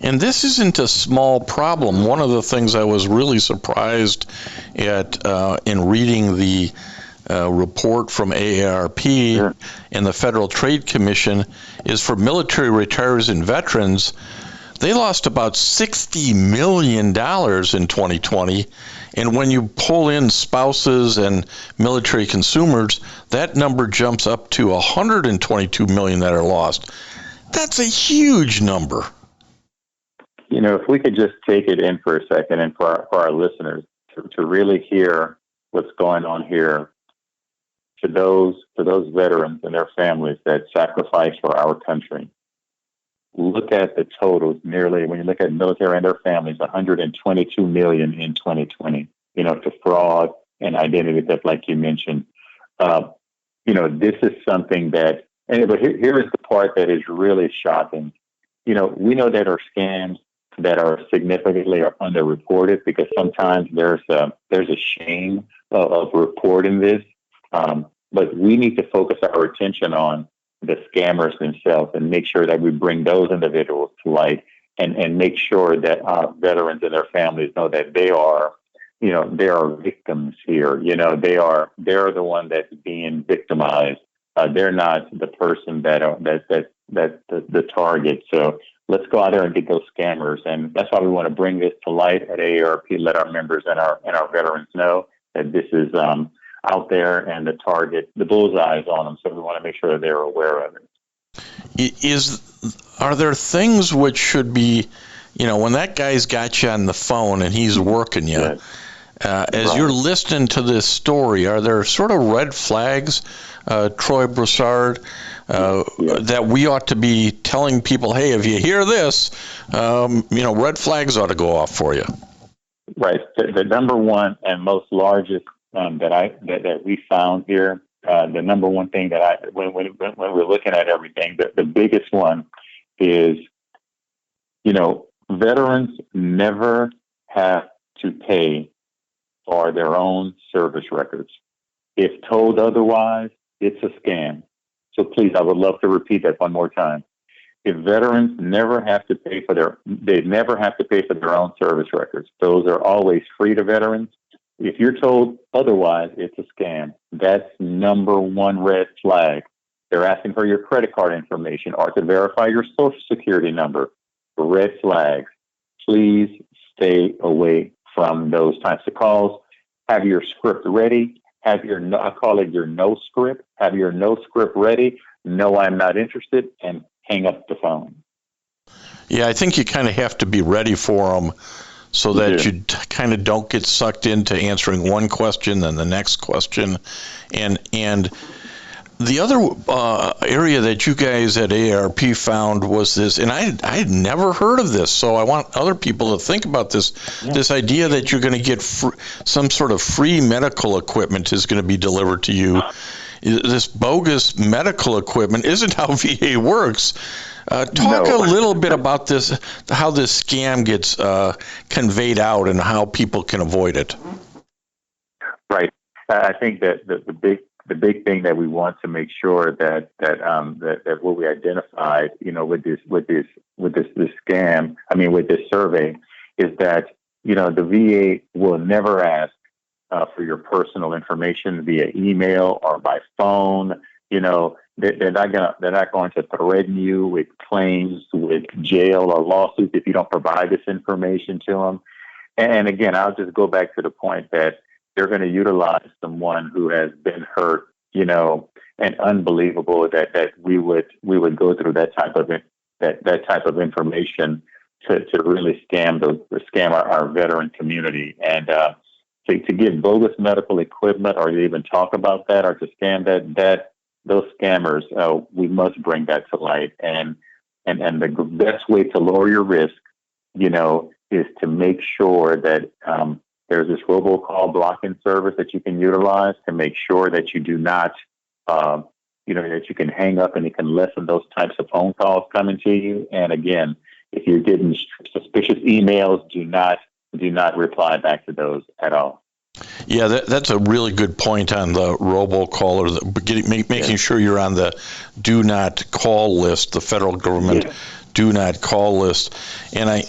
And this isn't a small problem. One of the things I was really surprised at in reading the report from AARP and the Federal Trade Commission is for military retirees and veterans, they lost about $60 million in 2020. And when you pull in spouses and military consumers, that number jumps up to $122 million that are lost. That's a huge number. You know, if we could just take it in for a second and for our listeners to really hear what's going on here for those veterans and their families that sacrifice for our country. Look at the totals, nearly, when you look at military and their families, 122 million in 2020, to fraud and identity theft, like you mentioned. This is something that, but here is the part that is really shocking. We know that our scams that are significantly are underreported because sometimes there's a shame of reporting this. But we need to focus our attention on the scammers themselves and make sure that we bring those individuals to light and make sure that our veterans and their families know that they are victims here. They're the one that's being victimized. They're not the person that's the target. So let's go out there and get those scammers. And that's why we want to bring this to light at AARP, let our members and our veterans know that this is out there and the target, the bullseye is on them. So we want to make sure that they're aware of it. Are there things which should be, when that guy's got you on the phone and he's working you, Yes. As you're listening to this story, are there sort of red flags, Troy Broussard, that we ought to be telling people, hey, if you hear this, red flags ought to go off for you? Right. The number one and most largest that we found here, the number one thing that when we're looking at everything, the biggest one is, veterans never have to pay for their own service records. If told otherwise, it's a scam. So please, I would love to repeat that one more time. If veterans never have to pay they never have to pay for their own service records. Those are always free to veterans. If you're told otherwise, it's a scam. That's number one red flag. They're asking for your credit card information or to verify your social security number. Red flags. Please stay away from those types of calls. Have your script ready. I call it your no script. Have your no script ready. No, I'm not interested, and hang up the phone. Yeah, I think you kind of have to be ready for them so that you kind of don't get sucked into answering one question, then the next question. And the other area that you guys at AARP found was this, and I had never heard of this, so I want other people to think about this. Yeah. This idea that you're going to get some sort of free medical equipment is going to be delivered to you. This bogus medical equipment isn't how VA works. Talk a little bit about this, how this scam gets conveyed out and how people can avoid it. Right. I think that the big thing that we want to make sure that what we identified, with this scam, with this survey, is that the VA will never ask for your personal information via email or by phone. They're not going to threaten you with claims, with jail or lawsuits if you don't provide this information to them. And again, I'll just go back to the point that they're going to utilize someone who has been hurt, and unbelievable that we would go through that type of information to really scam our veteran community. And to give bogus medical equipment or to even talk about that or to scam those scammers, we must bring that to light. And the best way to lower your risk, is to make sure that there's this robocall blocking service that you can utilize to make sure that you do not, that you can hang up and it can lessen those types of phone calls coming to you. And again, if you're getting suspicious emails, do not reply back to those at all. Yeah, that's a really good point on the robocall, or making sure you're on the do not call list. The federal government do not call list. And I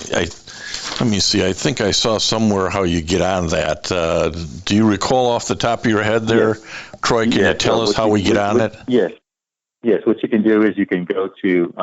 let me see, I think I saw somewhere how you get on that. Do you recall off the top of your head there? Yes. Troy, can you tell us how we get on it? Yes. What you can do is you can go to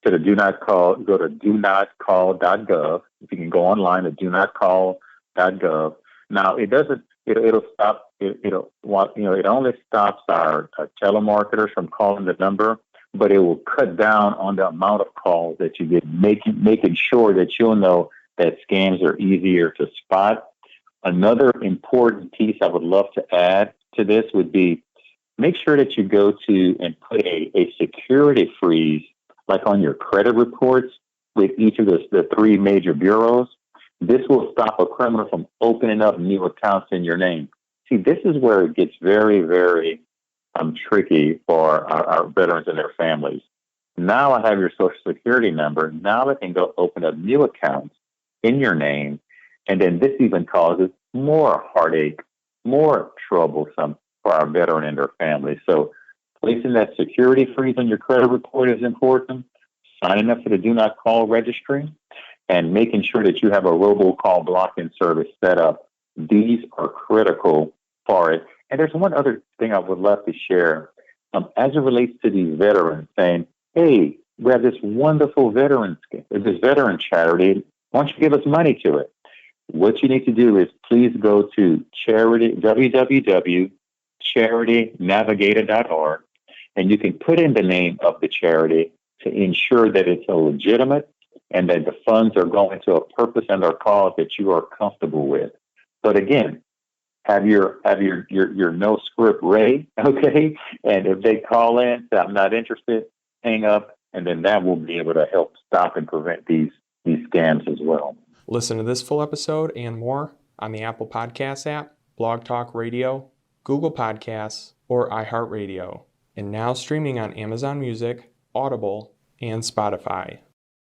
the do not call, go to donotcall.gov. If you can go online to donotcall.gov. Now it'll stop. It only stops our telemarketers from calling the number, but it will cut down on the amount of calls that you get, making sure that you'll know that scams are easier to spot. Another important piece I would love to add to this would be make sure that you go to and put a security freeze, like on your credit reports with each of the three major bureaus. This will stop a criminal from opening up new accounts in your name. See, this is where it gets very, very tricky for our veterans and their families. Now I have your Social Security number. Now I can go open up new accounts in your name. And then this even causes more heartache, more troublesome for our veteran and their families. So placing that security freeze on your credit report is important. Signing up for the Do Not Call registry and making sure that you have a robocall blocking service set up. These are critical for it. And there's one other thing I would love to share as it relates to these veterans saying, hey, we have this wonderful veteran charity. Why don't you give us money to it? What you need to do is please go to www.charitynavigator.org, and you can put in the name of the charity to ensure that it's a legitimate and that the funds are going to a purpose and a cause that you are comfortable with. But again, have your no script ready, okay? And if they call in, say, I'm not interested, hang up, and then that will be able to help stop and prevent these scams as well. Listen to this full episode and more on the Apple Podcasts app, Blog Talk Radio, Google Podcasts, or iHeartRadio. And now streaming on Amazon Music, Audible, and Spotify.